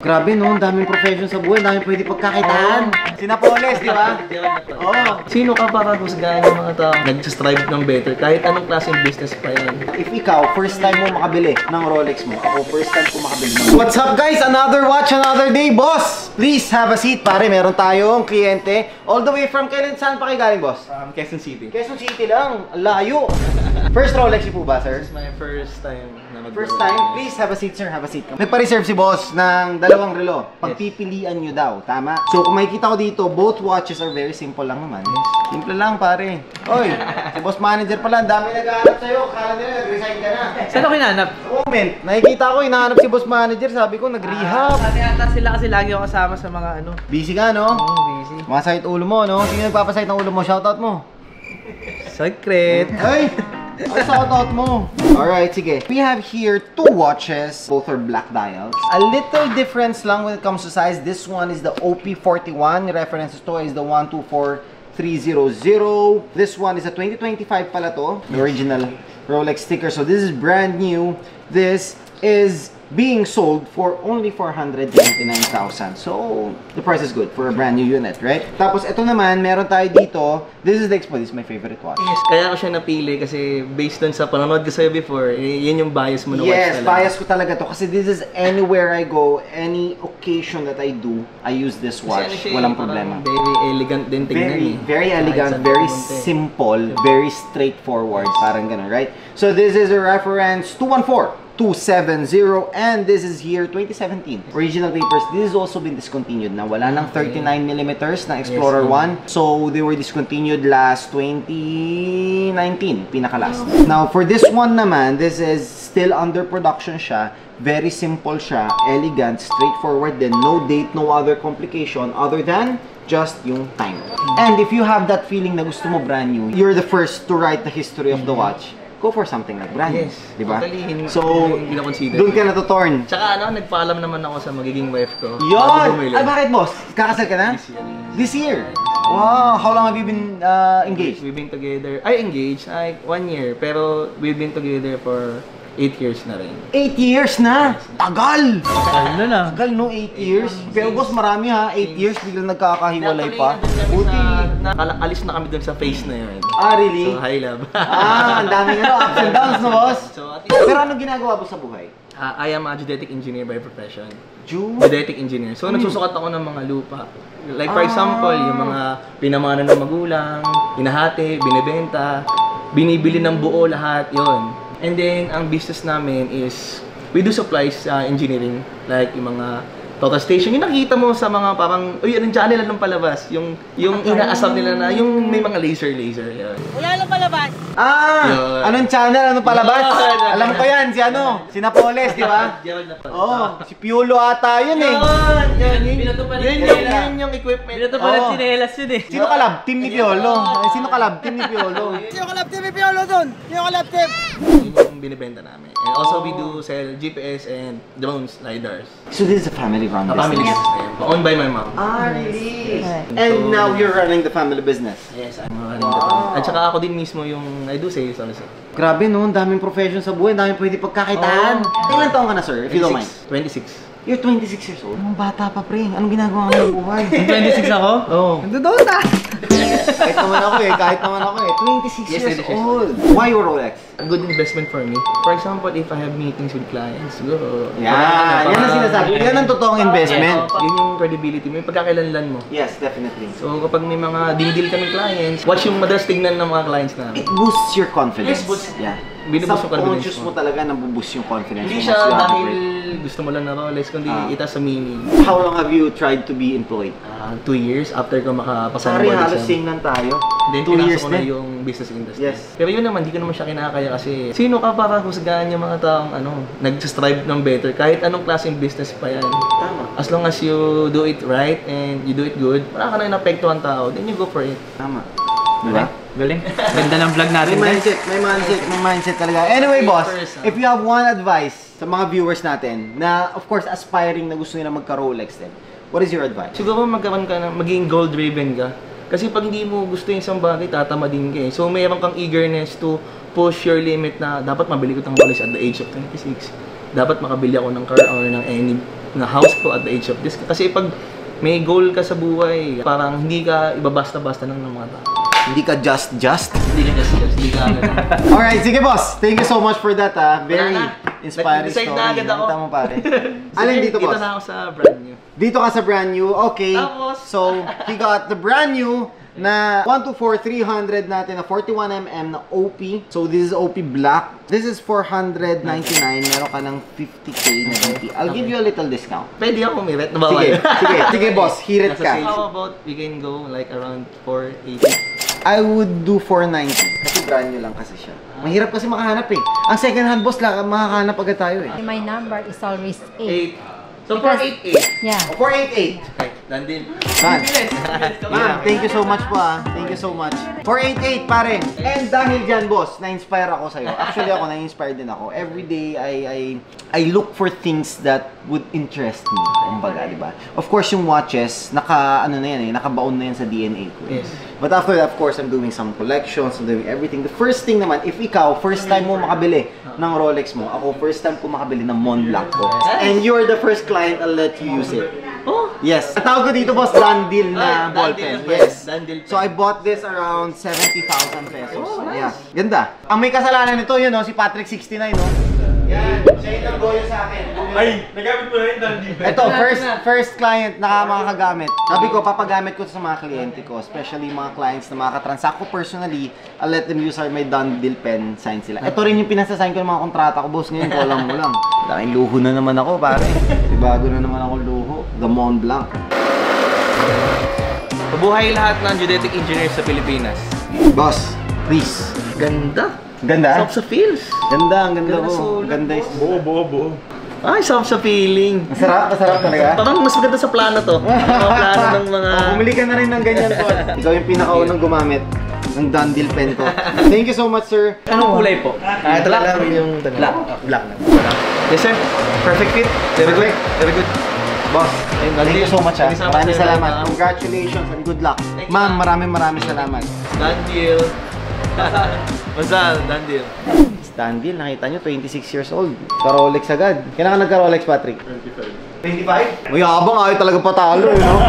Grabe no, daming profession sa buhay, daming pwede pagkakitaan. Sinapoles, di ba? Oo. Sino ka para husgahan yung mga tao nag-strive ng better kahit anong klaseng business pa yan? If ikaw, first time mo makabili ng Rolex mo, ako first time ko makabili ng What's up guys? Another watch, another day, boss! Please have a seat, pare. Meron tayong kliyente. All the way from kailan, saan pa kayo galing, boss? From Quezon City. Quezon City lang, layo. First Rolex po ba, sir? This is my first time na First time? Please have a seat, sir. Have a seat. Nagpa-reserve si boss ng dalawang relo. Pagpipilian nyo daw. Tama? So, kung makikita ko dito, both watches are very simple lang naman. Simple lang, pare. Oy, si boss manager pala. Ang dami nag-aanap sa'yo. Kala nila, nag-resign ka na. Saan ako hinanap? Moment. Nakikita ko, hinahanap si boss manager. Sabi ko, nag-rehab. Ata sila kasi lagi ako kasama sa mga ano. Busy ka, no? Busy. Masakit ulo mo, no? Sino nagpapasakit ng ulo mo? Shoutout mo. Secret. Ay! Ay, shoutout mo. Alright, sige. We have here two watches. Both are black dials. A little difference lang when it comes to size. This one is the OP41. Reference to is the 124300. This one is a 2025 pala to. The original Rolex sticker. So this is brand new. This is being sold for only 499,000. So, the price is good for a brand new unit, right? Tapos, ito naman, meron tayo dito. This is the Expo. This is my favorite watch. Yes, kaya ko siya napili kasi based on sa panonood ko sa'yo before, yan yung bias mo na watch Yes, talaga. bias ko talaga to. Kasi this is anywhere I go, any occasion that I do, I use this watch. Kasi Walang parang problema. Very elegant din tingnan eh. Very elegant, very simple, very straightforward. Parang ganun, right? So, this is a reference 214-270, and this is here 2017 original papers. This has also been discontinued na wala nang 39mm na Explorer 1, so they were discontinued last 2019 pinaka-last. Now for this one naman, this is still under production siya. Very simple siya, elegant, straightforward din, no date, no other complication other than just yung time. And if you have that feeling na gusto mo brand new, you're the first to write the history of the watch, go for something like brand new. Yes, diba? totally. So, hindi na consider. doon ka natutorn. Tsaka ano, nagpaalam naman ako sa magiging wife ko. Yun! Ay, bakit boss? Kakasal ka na? This year. This year? Wow! How long have you been engaged? We've been together, engaged, 1 year. Pero we've been together for 8 years na rin. 8 years na! Tagal! Ano na? Tagal no, 8 years. Pero boss, marami ha, 8 years biglang nagkakahiwalay pa. Buti. Alis na kami dun sa phase na yun. Ah, really? So, hi love. Ang daming ups and downs no, boss? So, at least, Pero anong ginagawa mo sa buhay? I am a geodetic engineer by profession. June? Geodetic engineer. So, nagsusukat ako ng mga lupa. Like for example, yung mga pinamana ng magulang, hinahati, binibenta, binibili ng buo lahat, yon. And then, ang business namin is, we do supplies engineering, like yung mga total station. Yung nakikita mo sa mga parang, uy, anong channel, anong palabas? Yung inaasam nila na, yung may mga laser, yun. Wala lang palabas. Ah! Yun. Anong channel? Anong palabas? Yun. Alam ko yan, si ano? Si Napoles, di ba? Gerald na pala. Oo, si Piolo ata yun eh. Yun yung equipment. Binato pala Oo. sinelas yun eh. Sino kalab? Team ni Piolo. Ay, sino kalab? Team ni Piolo. Sino kalab team ni Piolo dun? Sino kalab team? Yun yung binibenta namin. And also, we do sell GPS and drones, lidars. So this is a family-run A business? family business na yun. Owned by my mom. Ah, really? And now you're running the family business? Yes, I'm running the company. At saka ako din mismo yung, I do sales honestly. Grabe no, ang daming profession sa buhay, ang daming pwede pagkakitaan. Ilan taong ka na, sir, if you don't mind? 26. You're 26 years old? Anong bata pa, pre? Anong ginagawa mo ng buhay? 26 ako? Oo. Nagdodota! Kahit naman ako eh, 26 Yes, years 26 years old. Why your Rolex? A good investment for me. For example, if I have meetings with clients, siguro. Yan ang sinasabi. Yan ang totoong investment. Yun yung credibility mo, yung pagkakalanlan mo. Yes, definitely. So kapag may mga deal kami clients, watch yung madalas tignan ng mga clients namin. It boosts your confidence. Yes, boosts. Yeah. Binuboost yung confidence Subconscious mo. mo talaga nabuboost yung confidence Hindi mo siya once you have dahil it. gusto mo lang na Rolex, kundi ita sa meaning. How long have you tried to be employed? 2 years after ko makapasa ng Sorry, board halos exam. same lang tayo. Then 2 years pinasok ko na din. yung business industry. Yes. Pero yun naman, di ko naman siya kinakaya kasi sino ka para husgahan yung mga taong nag-strive ng better kahit anong klaseng business pa yan. Tama. As long as you do it right and you do it good, wala ka na inapektuhan tao, then you go for it. Tama. Diba? Galing. Ganda ng vlog natin, May guys. may mindset talaga. Anyway, boss, Person. if you have one advice sa mga viewers natin na, of course, aspiring na gusto nila magka-Rolex din, what is your advice? Siguro magkaroon ka na, maging goal-driven ka. Kasi pag hindi mo gusto yung isang bagay, tatamadin ka eh. So, mayroon kang eagerness to push your limit na dapat mabili ko itong Rolex at the age of 26. Dapat makabili ako ng car or ng any na house ko at the age of this. Kasi pag may goal ka sa buhay, parang hindi ka ibabasta-basta ng mga tao. Hindi ka just. Hindi ka just, hindi ka Alright, sige boss. Thank you so much for that Very inspiring Decide story. na agad ako. Nakita mo pare. Alin dito boss? Dito na ako sa brand new. Dito ka sa brand new. Okay. Tapos- So, he got the brand new na 124-300 natin na 41mm na OP. So, this is OP black. This is 499. Meron ka ng 50k na OP. I'll give you a little discount. Pwede ako umirit na Sige, bawal. sige boss. Hirit Nasa ka. sale. How about we can go like around 480? I would do 490. Kasi brand new lang kasi siya. Mahirap kasi makahanap eh. Ang second hand boss lang, makakahanap agad tayo eh. My number is always 8. 8. So 488. Yeah. 488. Okay, nandun. Man, ma'am, thank you so much po Thank you so much. 488 pare. And dahil dyan boss, na-inspire ako sa'yo. Actually ako, na-inspire din ako. Every day, I look for things that would interest me. Kumbaga, di ba? Of course, yung watches, nakabaon na yan sa DNA ko. Yes. But after that, of course, I'm doing some collections, I'm doing everything. The first thing naman, if ikaw, first time mo makabili ng Rolex mo, ako, first time ko makabili ng Montblanc ko. And you're the first client, I'll let you use it. Oh! Yes. Ang tawag ko dito, boss, Dandil na Ay, ballpen. Dandil na Yes. Dandil pen. So, I bought this around 70,000 pesos. Oh, nice. Yeah. Ganda. Ang may kasalanan nito, yun, si Patrick 69, no? Yan. Siya yung nag-goyo sa akin. Ay, nagamit mo na yung Dandil pen. Ito, first client na makakagamit. Sabi ko, papagamit ko sa mga kliyente ko, especially mga clients na makakatransact ko personally, I'll let them use my Dandil pen, sign sila. Ito rin yung pinasasign ko ng mga kontrata ko, boss. Ngayon, ko alam mo lang. Laking luho na naman ako, pare. Bago na naman ako luho. The Montblanc. Mabuhay lahat ng geodetic engineers sa Pilipinas. Boss, please. Ganda. Ganda? Soft sa feels. Ganda, ang ganda Ganda ko. sulat. Ganda is... Buo. Ay, soft sa feeling. Masarap talaga. Parang mas maganda sa plano to. Mga plano ng mga... Bumili ka na rin ng ganyan, boss. Ikaw yung pinakaunang gumamit ng Dandil pen ko. Thank you so much, sir. Anong kulay po? Ito lang yung Black. Black. Yes, sir. Perfect fit. Very good. Very good. Boss, thank you so much ha. Maraming salamat. ma'am. Congratulations and good luck. Thank you, Ma'am, ma'am. maraming salamat. Done deal. Basta, done deal. Standil, nakita nyo, 26 years old. Ka-Rolex agad. Kailan ka nagka-Rolex, Patrick? 25. 25? May habang ayaw talaga patalo, you know?